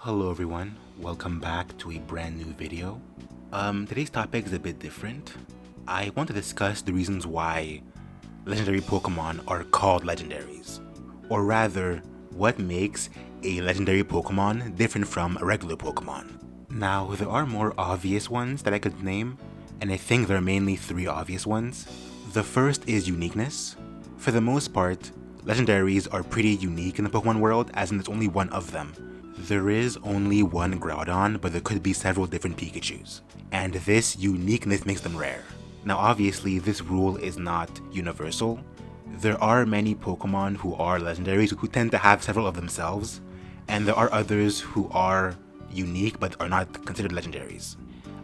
Hello everyone, welcome back to a brand new video. Today's topic is a bit different. I want to discuss the reasons why legendary Pokemon are called legendaries. Or rather, what makes a legendary Pokemon different from a regular Pokemon. Now, there are more obvious ones that I could name, and I think there are mainly three obvious ones. The first is uniqueness. For the most part, legendaries are pretty unique in the Pokemon world, as in there's only one of them. There is only one Groudon, but there could be several different Pikachus, and this uniqueness makes them rare. Now obviously this rule is not universal. There are many Pokemon who are legendaries who tend to have several of themselves, and there are others who are unique but are not considered legendaries.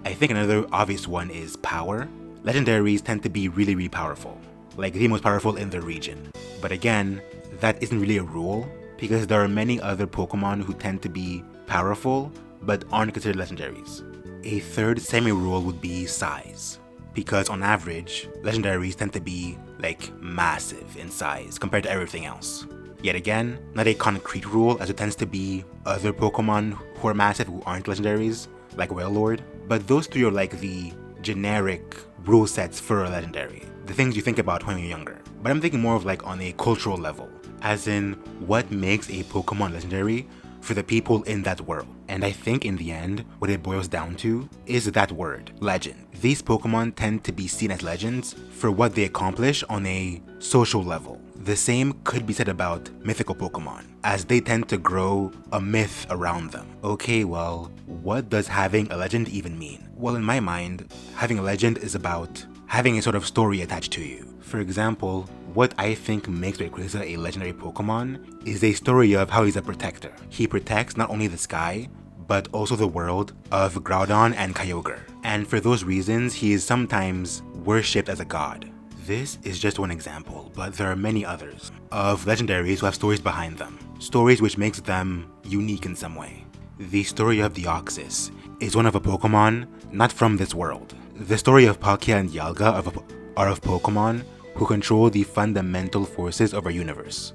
I think another obvious one is power. Legendaries tend to be really powerful, like the most powerful in their region. But again, that isn't really a rule, because there are many other Pokemon who tend to be powerful but aren't considered legendaries. A third semi-rule would be size, because on average, legendaries tend to be like massive in size compared to everything else. Yet again, not a concrete rule, as it tends to be other Pokemon who are massive who aren't legendaries, like Wailord. But those three are like the generic rule sets for a legendary, the things you think about when you're younger. But I'm thinking more of like on a cultural level, as in what makes a Pokemon legendary for the people in that world. And I think in the end, what it boils down to is that word, legend. These Pokemon tend to be seen as legends for what they accomplish on a social level. The same could be said about mythical Pokemon, as they tend to grow a myth around them. Okay, well, what does having a legend even mean? Well, in my mind, having a legend is about having a sort of story attached to you. For example, what I think makes Rayquaza a legendary Pokemon is a story of how he's a protector. He protects not only the sky, but also the world of Groudon and Kyogre. And for those reasons, he is sometimes worshipped as a god. This is just one example, but there are many others of legendaries who have stories behind them. Stories which makes them unique in some way. The story of Deoxys is one of a Pokemon not from this world. The story of Palkia and Dialga are of Pokemon who control the fundamental forces of our universe.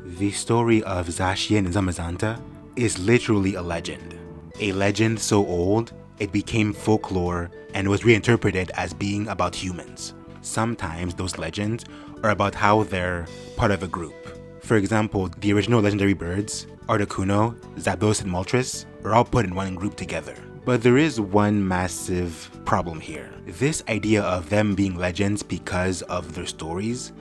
The story of Zacian and Zamazenta is literally a legend so old it became folklore and was reinterpreted as being about humans. Sometimes those legends are about how they're part of a group. For example, the original legendary birds, Articuno, Zapdos, and Moltres, are all put in one group together. But there is one massive problem here. This idea of them being legends because of their stories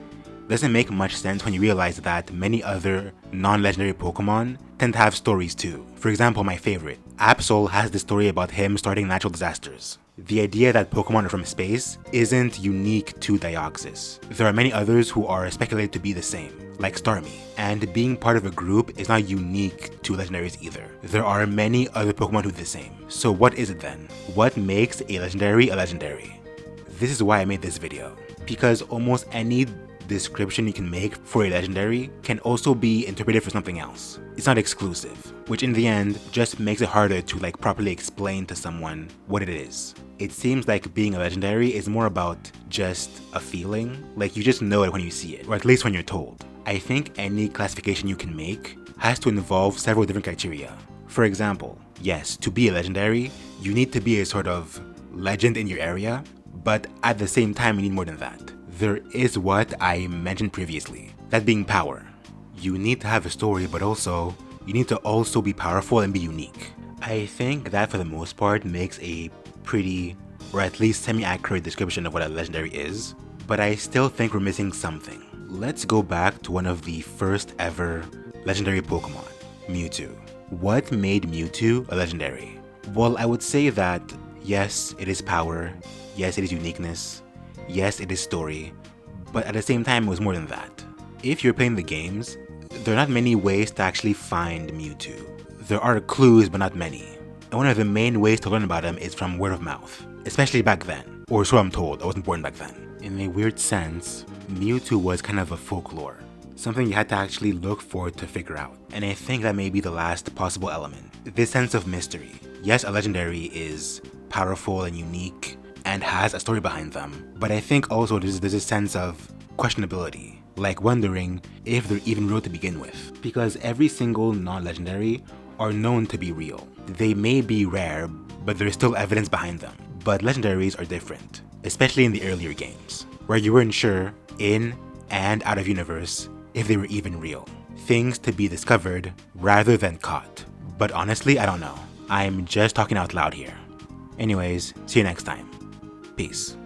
doesn't make much sense when you realize that many other non-legendary Pokemon tend to have stories too. For example, my favorite, Absol, has the story about him starting natural disasters. The idea that Pokemon are from space isn't unique to Deoxys. There are many others who are speculated to be the same, like Starmie, and being part of a group is not unique to legendaries either. There are many other Pokemon who do the same. So what is it then? What makes a legendary a legendary? This is why I made this video, because almost any description you can make for a legendary can also be interpreted for something else. It's not exclusive, which in the end just makes it harder to properly explain to someone what it is. It seems like being a legendary is more about just a feeling, like you just know it when you see it, or at least when you're told. I think any classification you can make has to involve several different criteria. For example, yes, to be a legendary, you need to be a sort of legend in your area, but at the same time you need more than that. There is what I mentioned previously, that being power. You need to have a story, but also, you need to also be powerful and be unique. I think that for the most part makes a pretty, or at least semi-accurate description of what a legendary is, but I still think we're missing something. Let's go back to one of the first ever legendary Pokemon, Mewtwo. What made Mewtwo a legendary? Well, I would say that yes, it is power, yes, it is uniqueness, yes, it is story, but at the same time it was more than that. If you're playing the games, there are not many ways to actually find Mewtwo. There are clues, but not many. And one of the main ways to learn about him is from word of mouth, especially back then. Or so I'm told, I wasn't born back then. In a weird sense, Mewtwo was kind of a folklore, something you had to actually look for to figure out. And I think that may be the last possible element. This sense of mystery. Yes, a legendary is powerful and unique and has a story behind them, but I think also there's a sense of questionability, like wondering if they're even real to begin with. Because every single non-legendary are known to be real. They may be rare, but there's still evidence behind them. But legendaries are different, especially in the earlier games, where you weren't sure, in and out of universe, if they were even real. Things to be discovered rather than caught. But honestly, I don't know. I'm just talking out loud here. Anyways, see you next time. Peace.